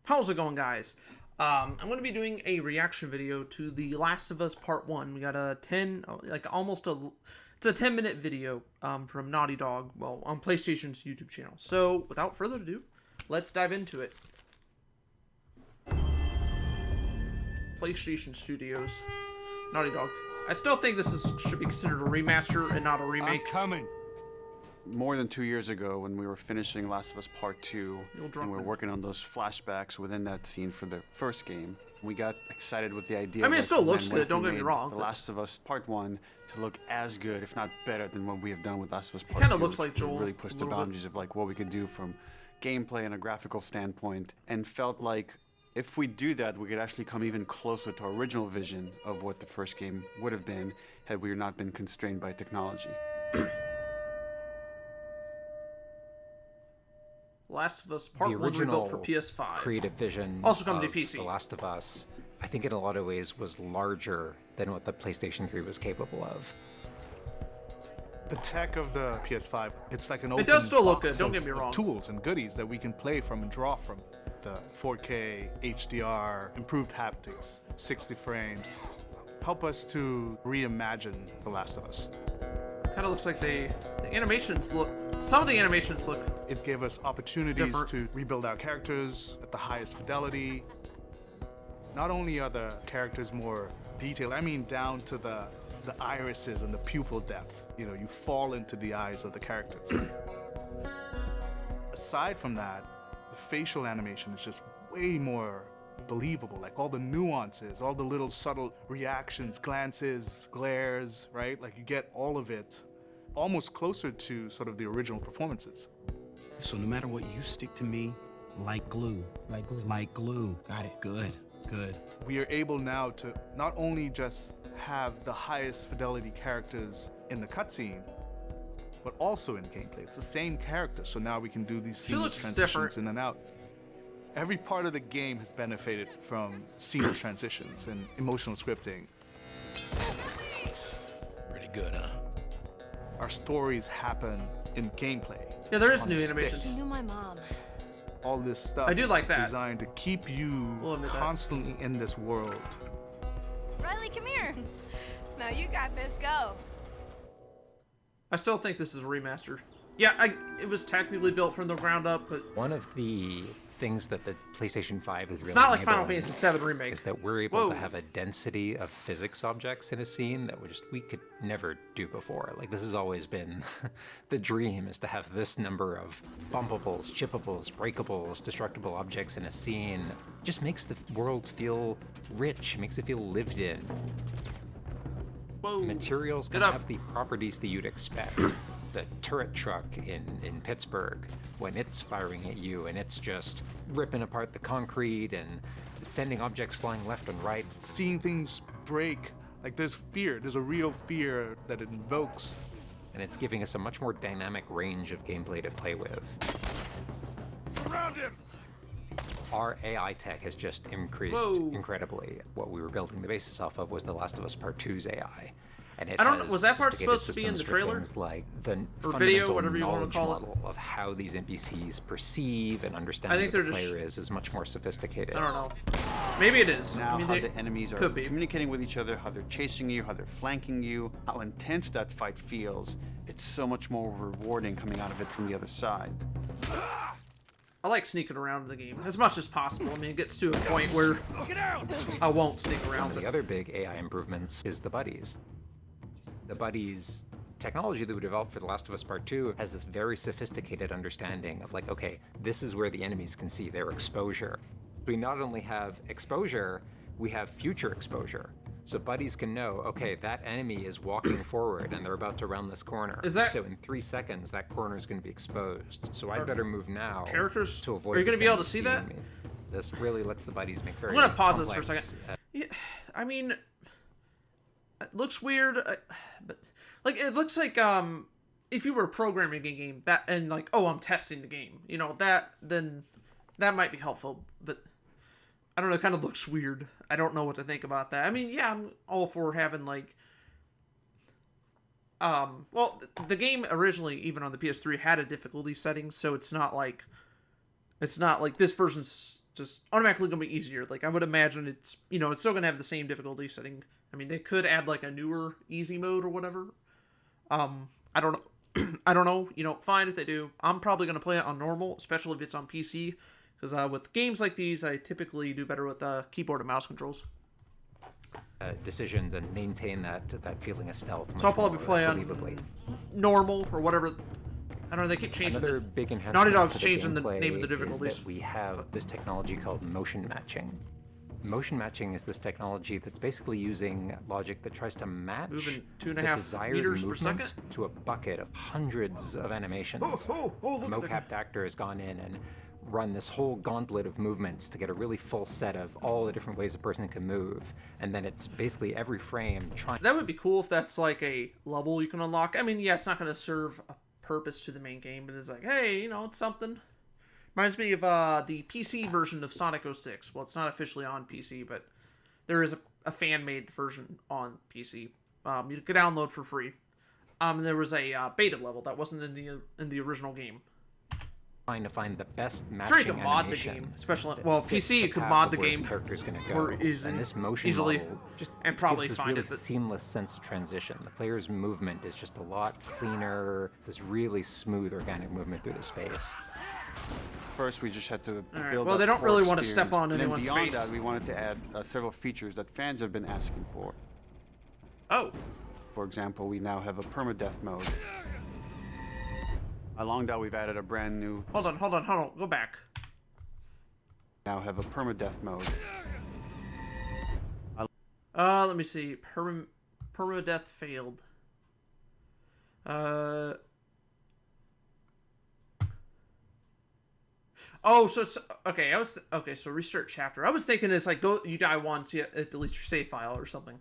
How's it going, guys? I'm going to be doing a reaction video to The Last of Us Part 1. We got a 10, like almost a, it's a 10-minute video from Naughty Dog, well, on PlayStation's YouTube channel. So, without further ado, let's dive into it. PlayStation Studios, Naughty Dog. I still think this should be considered a remaster and not a remake. I'm coming. More than 2 years ago, when we were finishing Last of Us Part 2, and we were working on those flashbacks within that scene for the first game, we got excited with the idea. I mean, it still looks good, don't get me wrong. The Last of Us Part 1 to look as good, if not better, than what we have done with Last of Us Part 2. It kind of looks like Joel. Really pushed the boundaries of like what we could do from gameplay and a graphical standpoint, and felt like if we do that, we could actually come even closer to our original vision of what the first game would have been had we not been constrained by technology. Last of Us Part 1 rebuilt for PS5. Creative vision also coming to PC. The Last of Us, I think in a lot of ways was larger than what the PlayStation 3 was capable of. The tech of the PS5, it's like an open It does still look good, box don't get me of wrong. Tools and goodies that we can play from and draw from. The 4K, HDR, improved haptics, 60 frames, help us to reimagine The Last of Us. Kind of looks like the animations look, some of the animations look. It gave us opportunities different. to rebuild our characters at the highest fidelity. Not only are the characters more detailed, I mean down to the irises and the pupil depth. You know, you fall into the eyes of the characters. Aside from that, the facial animation is just way more believable. Like all the nuances, all the little subtle reactions, glances, glares, right? Like you get all of it almost closer to sort of the original performances. So no matter what, you stick to me like glue. Like glue. Like glue. Got it. Good, good. We are able now to not only just have the highest fidelity characters in the cutscene, but also in gameplay. It's the same character, so now we can do these seamless transitions in and out. Every part of the game has benefited from seamless transitions and emotional scripting. Pretty good, huh? Our stories happen in gameplay. Yeah, there is on new a stick. animations. I knew my mom. All this stuff I do like that. is designed to keep you We'll admit that. constantly in this world. Riley, come here. Now you got this. Go. I still think this is a remaster. Yeah, it was technically built from the ground up, but One of the things that the PlayStation 5 is really it's not like Final enabling Fantasy VII Remake. is that we're able to Whoa. have a density of physics objects in a scene that we could never do before. Like, this has always been the dream, is to have this number of bumpables, chippables, breakables, destructible objects in a scene. It just makes the world feel rich, makes it feel lived in. Whoa. Materials Get can up. have the properties that you'd expect. The turret truck in Pittsburgh, when it's firing at you and it's just ripping apart the concrete and sending objects flying left and right. Seeing things break, like there's fear, there's a real fear that it invokes. And it's giving us a much more dynamic range of gameplay to play with. Surround him! Our AI tech has just increased Whoa. incredibly. What we were building the basis off of was The Last of Us Part 2's AI. And it I don't know, has was that part sophisticated supposed to be in the systems for trailer? things like the Or video, fundamental whatever you wanna knowledge call it? model of how these NPCs perceive and understand I think who the they're just- player is much more sophisticated. I don't know. Maybe it is. Now, I mean, how they the enemies are could be. communicating with each other, how they're chasing you, how they're flanking you, how intense that fight feels. It's so much more rewarding coming out of it from the other side. I like sneaking around in the game as much as possible. I mean, it gets to a point where I won't sneak One around. of But the other big AI improvements is the buddies. The buddies technology that we developed for The Last of Us Part 2 has this very sophisticated understanding of like, okay, this is where the enemies can see their exposure. We not only have exposure, we have future exposure. So buddies can know, okay, that enemy is walking forward and they're about to round this corner. Is that- So in 3 seconds, that corner is going to be exposed. So I better move now characters- to avoid are you gonna this be able to enemy see seeing that? me. This really lets the buddies make very I'm gonna pause this for a complex, second. Yeah, I mean, it looks weird, but like it looks like if you were programming a game that and like, oh, I'm testing the game, you know, then that might be helpful, but I don't know, it kind of looks weird. I don't know what to think about that. I mean, yeah, I'm all for having like well, the game originally, even on the PS3, had a difficulty setting, so it's not like It's not like this version's just automatically gonna be easier. Like I would imagine it's it's still gonna have the same difficulty setting. I mean, they could add like a newer easy mode or whatever. I don't know. I don't know. Fine if they do. I'm probably gonna play it on normal, especially if it's on PC, because with games like these, I typically do better with keyboard and mouse controls. Decisions and maintain that feeling of stealth. So I'll probably play on normal or whatever. I don't know. They keep changing. Another big enhancement. Naughty Dog's to changing the gameplay name of the is difficulties. that we have this technology called motion matching. Motion matching is this technology that's basically using logic that tries to match Moving the 2.5 desired meters per movement second to a bucket of hundreds of animations. Oh, The look at mocap actor has gone in and run this whole gauntlet of movements to get a really full set of all the different ways a person can move, and then it's basically every frame trying. That would be cool if that's like a level you can unlock. I mean, yeah, it's not going to serve a purpose to the main game, but it's like, hey, it's something. Reminds me of the PC version of Sonic 06. Well, it's not officially on PC, but there is a fan-made version on PC. You could download for free. There was a beta level that wasn't in the original game. Trying to find the best matching Sure, you can mod the animation game, especially that fits PC. You the could path mod of the where game character's gonna go. or And this motion easily, model just and probably gives this find really it. But seamless sense of transition. The player's movement is just a lot cleaner. It's this really smooth, organic movement through the space. First, we just had to right. build Well, up they don't core really want to step experience. on And then anyone's beyond face. that, we wanted to add several features that fans have been asking for. oh, For example, we now have a permadeath mode. Along that, we've added a brand new. hold on, go back. Now have a permadeath mode. Let me see. Permadeath failed. Oh, so it's okay. So restart chapter. I was thinking it's like you die once, it deletes your save file or something.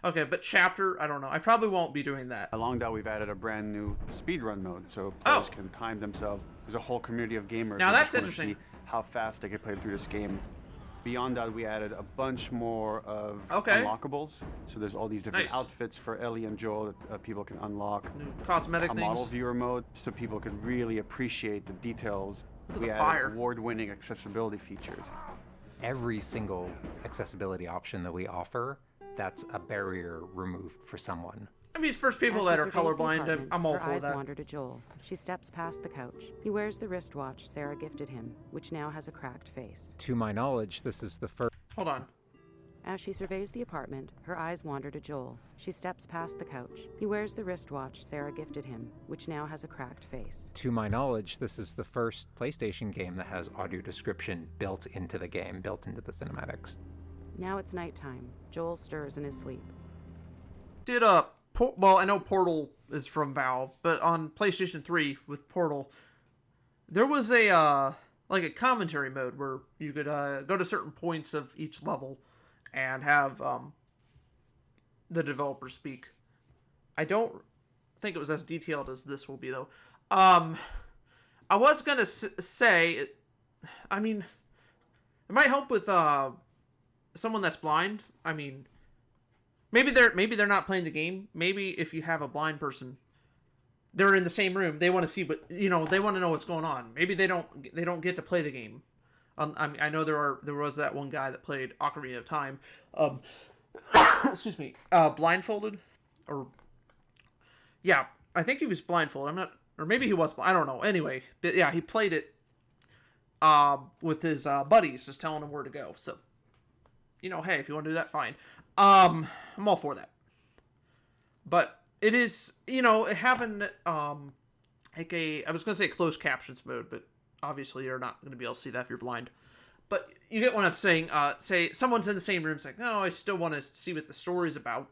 Okay, but chapter, I don't know. I probably won't be doing that. Along that, we've added a brand new speedrun mode, so players can time themselves. There's a whole community of gamers. Now who that's just wanna interesting. See how fast they can play through this game. Beyond that, we added a bunch more of unlockables. So there's all these different outfits for Ellie and Joel that people can unlock. New cosmetic A things. model viewer mode, so people can really appreciate the details. Look at We the added fire. award-winning accessibility features. Every single accessibility option that we offer, that's a barrier removed for someone. I mean, it's for people that are colorblind. I'm all her for eyes that. wander to Joel. She steps past the couch. He wears the wristwatch Sarah gifted him, which now has a cracked face. To my knowledge, this is the first. Hold on. As she surveys the apartment, her eyes wander to Joel. She steps past the couch. He wears the wristwatch Sarah gifted him, which now has a cracked face. To my knowledge, this is the first PlayStation game that has audio description built into the game, built into the cinematics. Now it's nighttime. Joel stirs in his sleep. Well, I know Portal is from Valve, but on PlayStation 3 with Portal, there was a commentary mode where you could go to certain points of each level and have the developer speak. I don't think it was as detailed as this will be, though. I was gonna say, I mean, it might help with someone that's blind. I mean, maybe they're not playing the game. Maybe if you have a blind person, they're in the same room. They want to see they want to know what's going on. Maybe they don't get to play the game. I know there was that one guy that played Ocarina of Time. Excuse me, blindfolded, or yeah, I think he was blindfolded. I'm not, or maybe he was. I don't know. Anyway, but yeah, he played it with his buddies, just telling him where to go. So, hey, if you want to do that, fine. I'm all for that. But it is, having I was going to say closed captions mode, but obviously you're not going to be able to see that if you're blind. But you get what I'm saying. Say someone's in the same room, it's like, no, I still want to see what the story's about.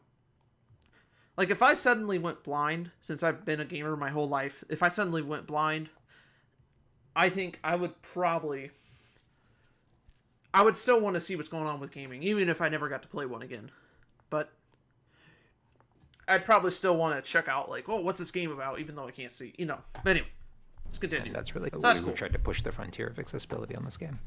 Like, if I suddenly went blind, since I've been a gamer my whole life, if I suddenly went blind, I think I would still want to see what's going on with gaming, even if I never got to play one again. But I'd probably still want to check out, like, what's this game about, even though I can't see, But anyway, let's continue. And that's really cool. That's We cool. tried to push the frontier of accessibility on this game.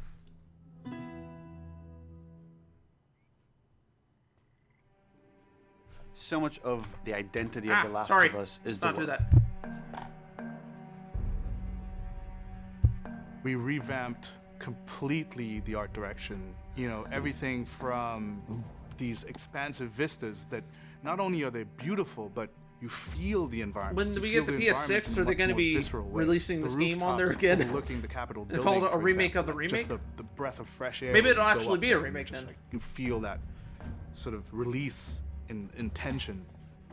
So much of the identity of The Last sorry. of Us is Let's the not do world. that. We revamped completely the art direction. You know, everything from these expansive vistas that not only are they beautiful, but you feel the environment. When You we feel get the the environment PS6, in are they much going to more be visceral way. releasing The this game on there rooftops again? overlooking the Capitol And building, call it a for remake example, of the like, remake? Just the breath of fresh air. Maybe when it'll you go actually up be a there and remake just, then. like, you feel that sort of release in tension,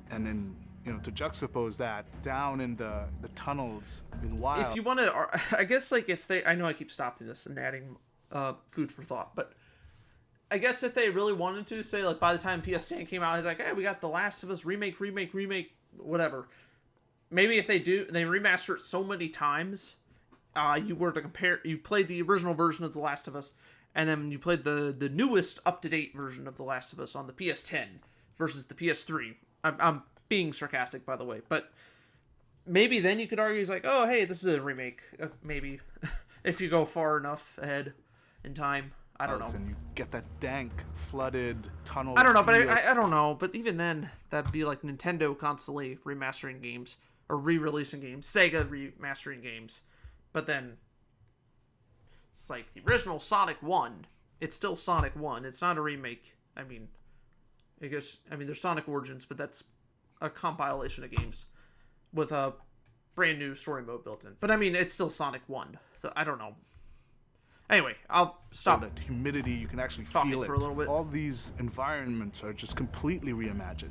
and then, you know, to juxtapose that down in the tunnels in Wild. If you want to, I guess, like, if they, I know I keep stopping this and adding food for thought, but I guess if they really wanted to say, like, by the time PS10 came out, it's like, hey, we got The Last of Us remake, whatever. Maybe if they remaster it so many times, you were to compare, you played the original version of The Last of Us, and then you played the newest up-to-date version of The Last of Us on the PS10 versus the PS3. I'm being sarcastic, by the way, but maybe then you could argue, it's like, oh, hey, this is a remake, maybe, if you go far enough ahead in time. I don't know. And you get that dank, flooded tunnel. I don't know, but feel. I don't know. But even then, that'd be like Nintendo constantly remastering games or re-releasing games, Sega remastering games. But then it's like the original Sonic 1. It's still Sonic 1. It's not a remake. I mean, there's Sonic Origins, but that's a compilation of games with a brand new story mode built in. But I mean, it's still Sonic 1. So I don't know. Anyway, I'll stop. That humidity, you can actually talking feel it. for a little bit. All these environments are just completely reimagined.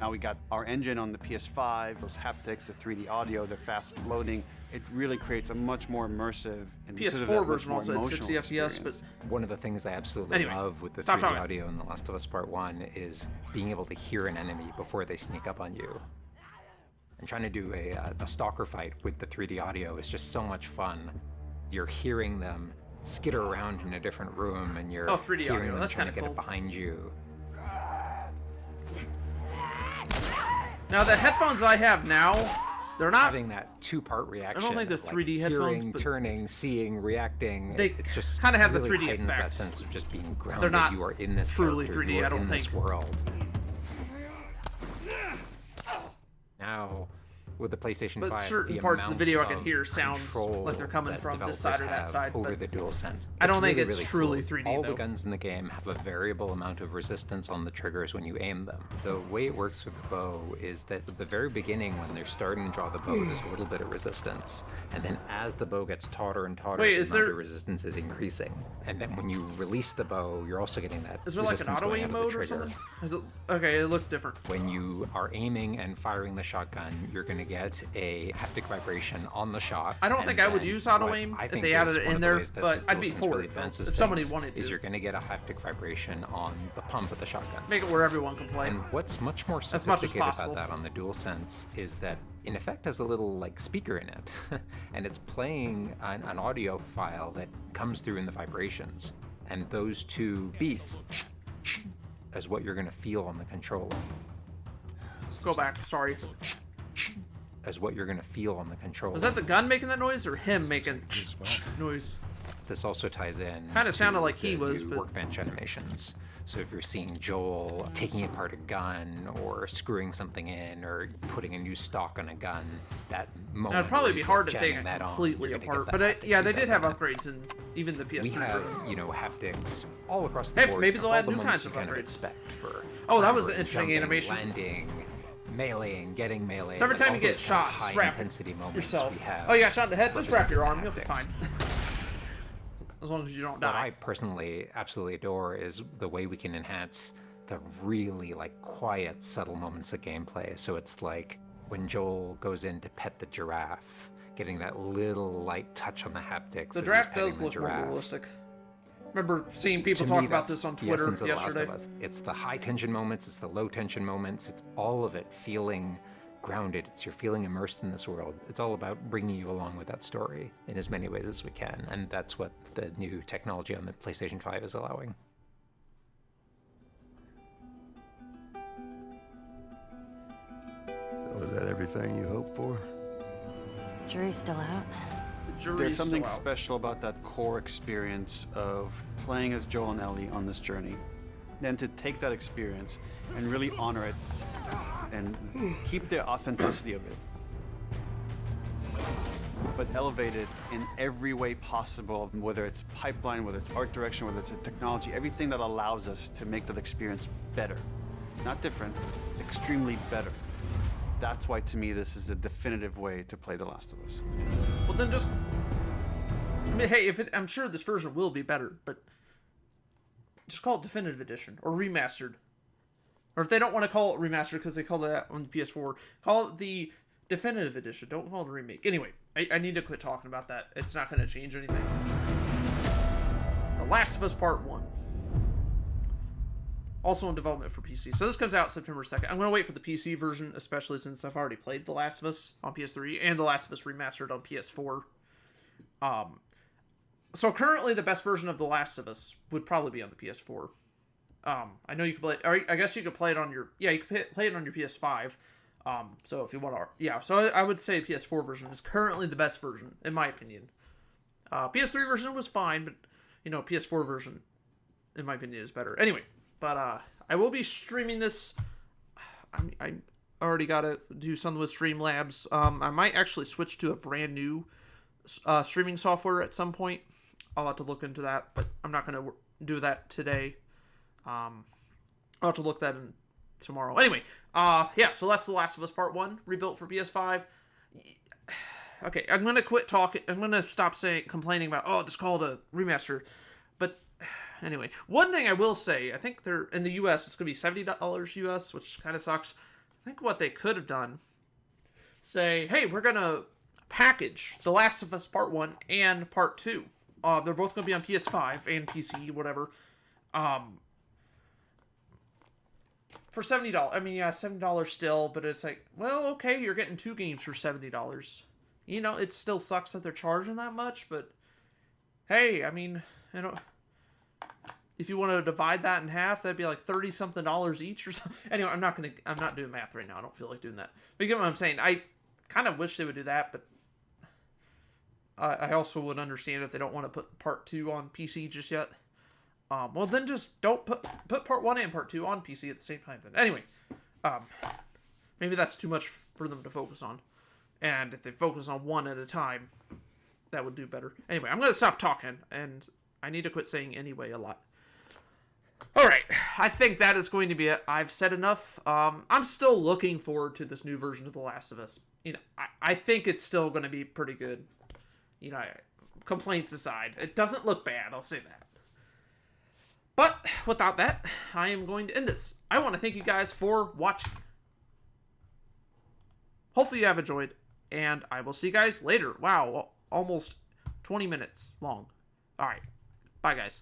Now we got our engine on the PS5, those haptics, the 3D audio, the fast loading. It really creates a much more immersive and because of that, PS4 much version more also had 60 emotional FPS, but experience. One of the things I absolutely Anyway, love with the stop 3D talking. audio in The Last of Us Part 1 is being able to hear an enemy before they sneak up on you. And trying to do a stalker fight with the 3D audio is just so much fun. You're hearing them skitter around in a different room, and you're 3D hearing audio, them that's trying to kinda get cool. it behind you. Now the headphones I have now, they're not. Having that two-part reaction. I don't think they're of, 3D headphones, hearing, but turning, seeing, reacting. they it's just kinda have the really 3D heightens that effect. sense of just being grounded. They're not you are in this truly character, 3D, you are I don't in this think. world. Now, with the PlayStation But 5, certain the parts of the amount video I can of hear sounds control like they're coming that from this developers side or that have side, over but the DualSense. I don't think really, it's really truly cool. 3D All though. the guns in the game have a variable amount of resistance on the triggers when you aim them. The way it works with the bow is that at the very beginning, when they're starting to draw the bow, there's a little bit of resistance, and then as the bow gets tauter and tauter, Wait, the is amount there- of resistance is increasing. And then when you release the bow, you're also getting that Is there like an resistance auto going aim out of the mode or trigger. something? Is it okay? It looked different. When you are aiming and firing the shotgun, you're going to get a haptic vibration on the shot. I don't and think I would then use auto what aim I if think they added is it one in of the there, ways that but the I'd be DualSense for really it advances if somebody things wanted is to. you're going to get a haptic vibration on the pump of the shotgun. Make it where everyone can play. And what's much more As much as sophisticated possible. about that on the DualSense is that in effect has a little like speaker in it, and it's playing an audio file that comes through in the vibrations, and those two beats is what you're going to feel on the controller. Go back. Sorry. As what you're going to feel on the controller. Was that the gun making that noise or him making noise? This also ties in. Kinda sounded to like he the was, new but- workbench animations. So if you're seeing Joel taking apart a gun or screwing something in or putting a new stock on a gun, that moment. Now, it'd probably where be he's, hard like, to take jamming it that on, completely you're gonna apart. get that But yeah, they haptic did have feedback. upgrades in even the PS3. We have, version. haptics all across the Hey, board. maybe of they'll all add the new moments kinds of you kind upgrades. expect for Oh, that was an clambering, interesting jumping, animation. Landing, meleeing, getting melee. So every like time all you get those kind of shot, high strap intensity moments yourself. we have Oh, you got shot in the head? Just wrap your arm. You'll be haptics. fine. As long as you don't What I die. personally absolutely adore is the way we can enhance the really like quiet, subtle moments of gameplay. So it's like when Joel goes in to pet the giraffe, getting that little light touch on the haptics. The as he's draft petting does the look more giraffe. realistic. Remember seeing people To talk me, about that's this on the Twitter essence of The Last of yesterday. Us. It's the high tension moments, it's the low tension moments, it's all of it feeling grounded. It's you're feeling immersed in this world. It's all about bringing you along with that story in as many ways as we can, and that's what the new technology on the PlayStation 5 is allowing. Was that everything you hoped for? Jury's still out. The jury's There's something still out. special about that core experience of playing as Joel and Ellie on this journey. Then to take that experience and really honor it and keep the authenticity of it. but elevated in every way possible, whether it's pipeline, whether it's art direction, whether it's a technology, everything that allows us to make that experience better. Not different, extremely better. That's why, to me, this is the definitive way to play The Last of Us. Well, then just... I mean, hey, I'm sure this version will be better, but just call it Definitive Edition or Remastered. Or if they don't want to call it Remastered because they call that on the PS4, call it the Definitive Edition. Don't call it a remake. Anyway, I need to quit talking about that. It's not going to change anything. The Last of Us Part 1. Also in development for PC. So this comes out September 2nd. I'm going to wait for the PC version, especially since I've already played The Last of Us on PS3 and The Last of Us Remastered on PS4. So currently the best version of The Last of Us would probably be on the PS4. I know you can play it, or I guess you could play it on your, you could play it on your PS5. So if you want to, so I would say PS4 version is currently the best version, in my opinion. PS3 version was fine, but, PS4 version, in my opinion, is better. Anyway, but, I will be streaming this. I already got to do something with Streamlabs. I might actually switch to a brand new, streaming software at some point. I'll have to look into that, but I'm not going to do that today. I'll have to look that in tomorrow. Anyway, so that's The Last of Us Part 1, rebuilt for PS5. Okay, I'm going to quit talking. I'm going to stop complaining about, just call it a remaster. But anyway, one thing I will say, I think they're, in the US, it's going to be $70 US, which kind of sucks. I think what they could have done, say, hey, we're going to package The Last of Us Part 1 and Part 2. They're both going to be on PS5 and PC, whatever. For $70. I mean, yeah, $70 still, but it's like, well, okay, you're getting 2 games for $70. It still sucks that they're charging that much, but hey, I mean, if you want to divide that in half, that'd be like $30-something each or something. Anyway, I'm not doing math right now. I don't feel like doing that. But you get what I'm saying. I kind of wish they would do that, but I also would understand if they don't want to put Part 2 on PC just yet. Well, then just don't put Part 1 and Part 2 on PC at the same time then. Anyway, maybe that's too much for them to focus on. And if they focus on one at a time, that would do better. Anyway, I'm going to stop talking, and I need to quit saying anyway a lot. Alright, I think that is going to be it. I've said enough. I'm still looking forward to this new version of The Last of Us. I think it's still going to be pretty good. Complaints aside. It doesn't look bad, I'll say that. But without that, I am going to end this. I want to thank you guys for watching. Hopefully you have enjoyed, and I will see you guys later. Wow, almost 20 minutes long. Alright, bye guys.